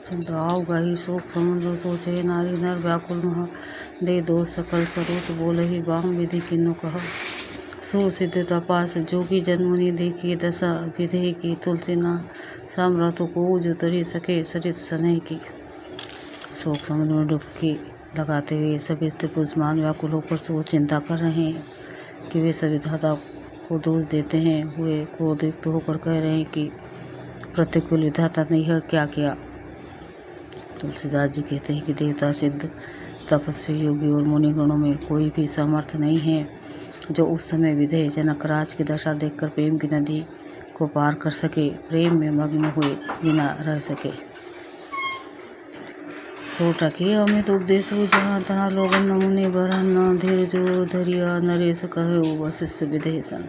चंद्राव गाही शोक समुद्र सोचे नारी नर व्याकुल महा दे दो सकल सरोस बोलहि बाम विधि किन्नु कह सुसिद्ध तपास जोगी जन्मुनि देखी दशा विधे की तुलसी ना सामर्थ्य को जो तरी सके सरित सनय की। शोक समुद्र में डुबकी लगाते हुए सभी स्त्री पुरुषमान व्याकुल होकर सो चिंता कर रहे हैं कि वे सभी विधाता को दोष देते हैं हुए क्रोधयुक्त होकर कह रहे हैं कि प्रतिकूल विधाता ने यह क्या किया। तुलसीदास जी कहते हैं कि देवता सिद्ध तपस्वी योगी और मुनिगणों में कोई भी सामर्थ्य नहीं है जो उस समय विधेय जनकराज की दशा देखकर प्रेम की नदी को पार कर सके, प्रेम में मग्न हुए बिना रह सके। सोटके अमित उपदेश जहाँ तहाँ लोगन नमूने बरहन न धीर जो धरिया नरेश कहे वशिष्ठ विदेशन।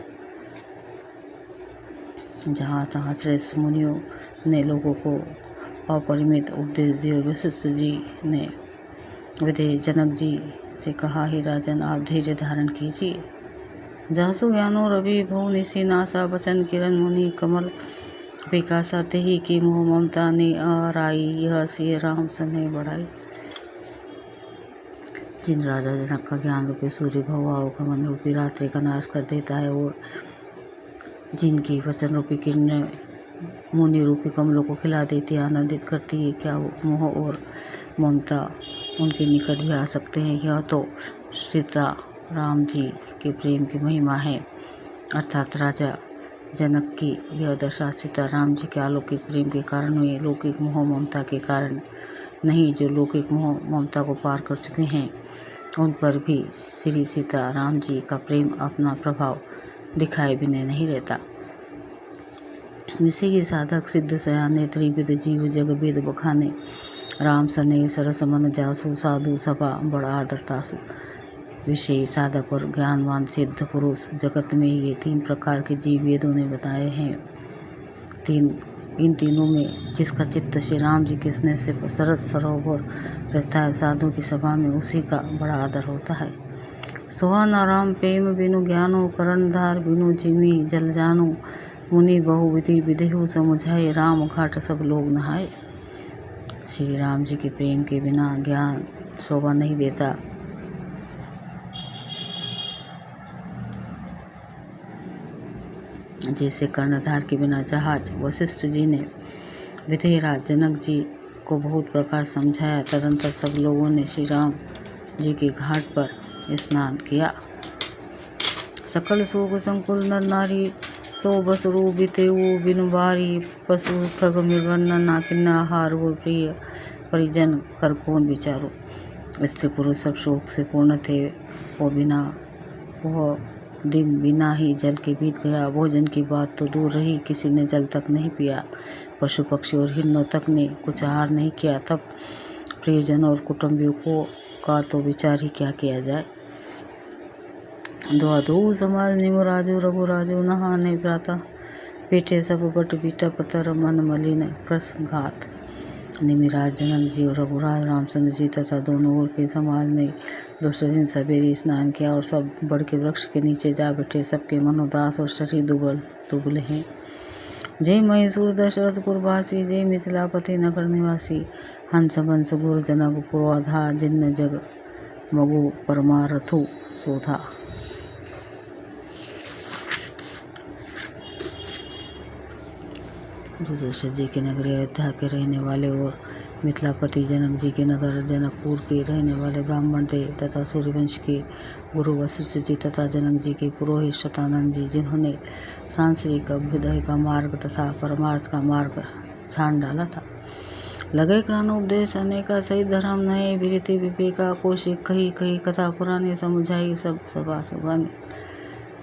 जहाँ तहाँ श्रेष्ठ मुनियों ने लोगों को अपरिमित उपदेश दिए। वशिष्ठ जी ने विधेय जनक जी से कहा, ही राजन आप धैर्य धारण कीजिए। जहसु ज्ञानो रवि भव निशि नासा बचन किरण मुनि कमल विकासा तेहि की मोह ममता ने आराई यह सिय राम सने बढ़ाई। जिन राजा जनक का ज्ञान रूपी सूर्य भव कमल रूपी रात्रि का नाश कर देता है और जिनकी वचन रूपी किरण मुनि रूपी कमलों को खिला देती है, आनंदित करती है, क्या मोह और ममता उनके निकट भी आ सकते हैं। यह तो सीता राम जी के प्रेम की महिमा है। अर्थात राजा जनक की यह दशा सीता राम जी के अलौकिक प्रेम के कारण हुई, लौकिक मोह ममता के कारण नहीं। जो लौकिक मोह ममता को पार कर चुके हैं उन पर भी श्री सीता राम जी का प्रेम अपना प्रभाव दिखाए बिना नहीं रहता। विषय की साधक सिद्ध सयाने त्रिविध जीव जग वेद बखाने राम सने सरस मन जासु साधु सभा बड़ा आदर तासु। विषय साधक और ज्ञानवान सिद्ध पुरुष जगत में ये तीन प्रकार के जीव वेदों ने बताए हैं। इन तीनों में जिसका चित्त श्री राम जी के स्नेह से सरस सरोवर रहता है, साधु की सभा में उसी का बड़ा आदर होता है। सोहन आराम प्रेम बिनु ज्ञानो करणधार बिनु जिमी जल जानो मुनि बहु विधि विदेहु समुझाए राम घाट सब लोग नहाए। श्री राम जी के प्रेम के बिना ज्ञान शोभा नहीं देता। जैसे कर्णधार के बिना जहाज। वशिष्ठ जी ने विधेयराज जनक जी को बहुत प्रकार समझाया। तदंतर सब लोगों ने श्री राम जी के घाट पर स्नान किया। सकल शोक संकुल नर नारी सो बसरु बितेऊ बिनु बारी पशु खग मृगन नाकिन्ना आहार वो प्रिय परिजन कर कौन विचारो। स्त्री पुरुष सब शोक से पूर्ण थे। वह दिन बिना ही जल के बीत गया। भोजन की बात तो दूर रही, किसी ने जल तक नहीं पिया। पशु पक्षी और हिरणों तक ने कुछ आहार नहीं किया। तब प्रियजन और कुटुंबियों का तो विचार ही क्या किया जाए। द्वादो समाज निमो राजो रघुराजो नहाने प्रातः पेटे सब बट बीटा पतर मन मलिन प्रसंघात। निमिराज जनक जी और रघुराज रामचंद्र जी तथा दोनों ओर के समाज ने दूसरे दिन सवेरे स्नान किया और सब बड़ के वृक्ष के नीचे जा बैठे। सबके मन उदास और शरीर दुबले हैं। जय मैसूर दशरथपुरवासी जय मिथिलापति नगर निवासी हंस बंस गुरु जनक पुरोधा जिन्न जग मगु परमारथु सोधा। दशरथ जी के नगरी अयोध्या के रहने वाले और मिथिलापति जनक जी के नगर जनकपुर के रहने वाले ब्राह्मण थे तथा सूर्यवंश के गुरु वशिष्ठ जी तथा जनक जी के पुरोहित शतानंद जी, जिन्होंने सांसारिक अभ्युदय का मार्ग तथा परमार्थ का मार्ग छान डाला था। लगे कान उपदेश अनेका सही धर्म नए विरति विवेका कौशिक कही कही कथा पुराने समुझाई सब सभा सुगानी।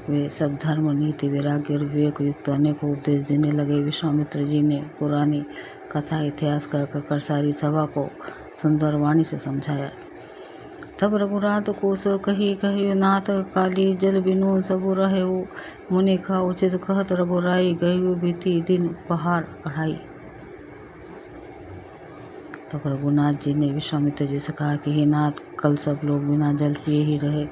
वे सब धर्म नीति वैराग्य और विवेक युक्त अनेक उपदेश देने लगे। विश्वामित्र जी ने पुरानी कथा इतिहास कहकर सारी सभा को सुंदर वाणी से समझाया। तब रघुनाथ कोश कही कही नाथ काली जल बिनु सबु रहे मुनि खा उचित कहत रघुराई गई बीती दिन पहाड़ बढ़ाई। तब रघुनाथ जी ने विश्वामित्र जी से कहा कि हे नाथ, कल सब लोग बिना जल पिए ही रह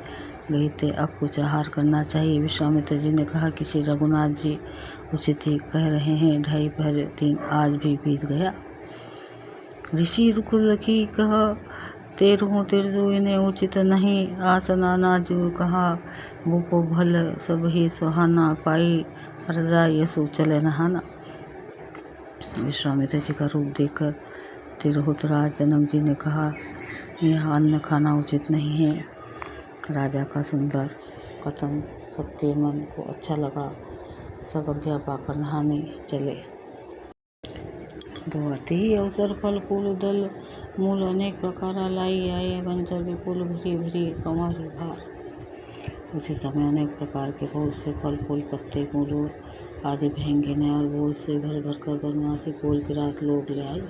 गए थे, अब कुछ आहार करना चाहिए। विश्वामित्र जी ने कहा कि श्री रघुनाथ जी उचित ही कह रहे हैं, ढाई पहर दिन आज भी बीत गया। ऋषि रुकुल की कह तेरहूँ तिरजु इन्हें उचित नहीं, आसना नाजु कहा वो को भल सब ही सुहाना, पाई रजा यसु चले नहाना। विश्वामित्र जी का रूप देखकर तिरहुत राज जनक जी ने कहा, यह अन्न खाना उचित नहीं है। राजा का सुंदर कथन सबके मन को अच्छा लगा। सब आज्ञा पाकर नहाने चले। धोती ही अवसर फल फूल दल मूल अनेक प्रकार लाई आए, बंजर विपुल भरी भरी कंवारी भार। उसी समय अनेक प्रकार के बहुत से फल फूल पत्ते मूल आदि महंगे ने और वो इससे भर भर कर बनवासी कोल की रात लोग ले आई।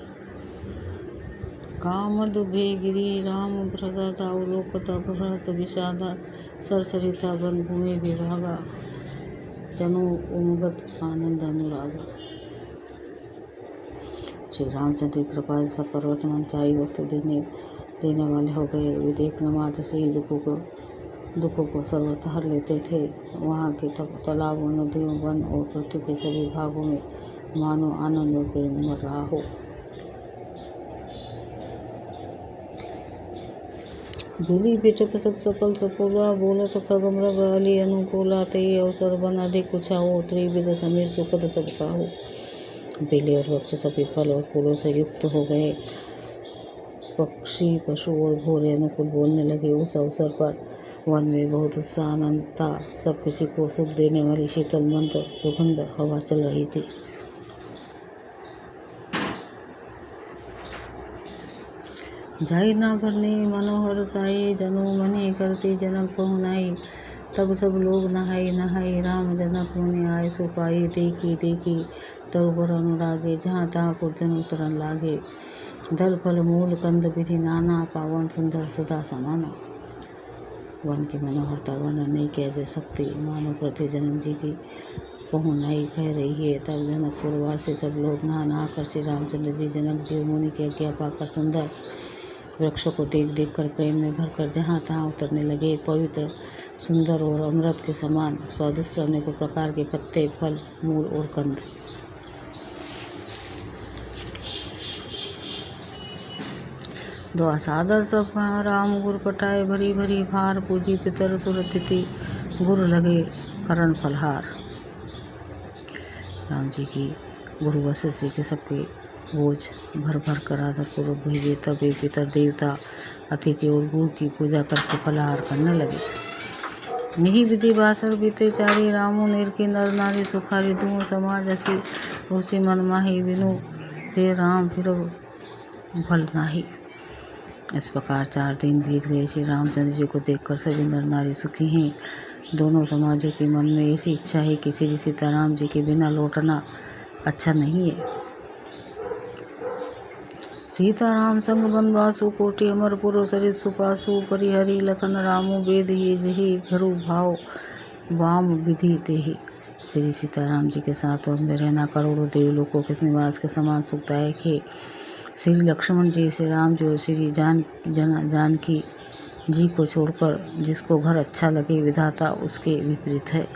कामद भेगिरी राम प्रसादा उलोकता भरत विषादा, सरसरिता वन भूमि विभागा, जनु उमगत आनंद अनुरागा। श्री रामचंद्र की कृपा से सब पर्वत मनचाही वस्तु देने वाले हो गए। वे देखने मात्र से ही दुखों को सर्वथा हर लेते थे। वहाँ के तालाबों, नदियों, वन और पृथ्वी के सभी भागों में मानो आनंद और प्रेम उमड़ रहा हो। बेली बेटक सब सफल सफला, बोलत खगमृग अली अनुकूला, ते अवसर बन अधिक उछाओ, त्रिविध समीर सुखद सबका हो। बेले और वृक्ष सभी फल और फूलों से युक्त हो गए। पक्षी, पशु और भोरे अनुकूल बोलने लगे। उस अवसर पर वन में बहुत उत्साह आनंद था। सब किसी को सुख देने वाली शीतल मंद सुगंध हवा चल रही थी। जाई ना भरनी मनोहर ताई, जनु मनी करती जनक पहुनाई। तब सब लोग नहाई नहाई, राम जनक मुनि आए सुपाई। देखी देखी तरुबर अनुरागे, जहाँ तहाँ पुरजन उतरन लागे। दल फल मूल कंद विधि नाना, पावन सुंदर सुधा समाना। वन की मनोहरता वर्णन नहीं किया जा सकती। मानो पृथ्वी जनक जी की पहुनाई कह रही है। तब जनकपुर वासी सब लोग नहा नहा कर श्री रामचंद्र जी, जनक जी मुनि की आज्ञा पाकर सुंदर वृक्षों को देख देख कर प्रेम में भरकर जहाँ तहाँ उतरने लगे। पवित्र, सुंदर और अमृत के समान स्वादिष्ट अनेकों प्रकार के पत्ते, फल, मूल और कंद। दुआ सादर सब कहाँ राम गुर पटाए, भरी भरी भार पूजी पितर सुरतिथि, गुर लगे करण फलहार। राम जी की गुरु वशिष्ठ जी के सबके बोझ भर भर कर आदर पूर्वक भेजे। तब ये पितर देवता अतिथि और गुरु की पूजा करके फलहार करने लगे। निहि विधि बासर बीते चारी, रामो निरखी नर नारी सुखारी। दुओ समाज असी रुचि मन माही, बिनु से राम फिर भल नाही। इस प्रकार 4 दिन बीत गए। श्री रामचंद्र जी को देखकर सभी नर नारी सुखी हैं। दोनों समाजों के मन में ऐसी इच्छा है कि श्री सीताराम जी के बिना लौटना अच्छा नहीं है। सीताराम संग बनवासु, कोटि अमरपुर सरित सुपासु। परिहरि लखन रामो वेद ही, जही घरु भाव वाम विधि तेहि। श्री सीताराम जी के साथ वन में रहना करोड़ों देवलोकों के निवास के समान सुखदायक है। श्री लक्ष्मण जी, श्री राम जी और श्री जानकी जी को छोड़कर जिसको घर अच्छा लगे, विधाता उसके विपरीत है।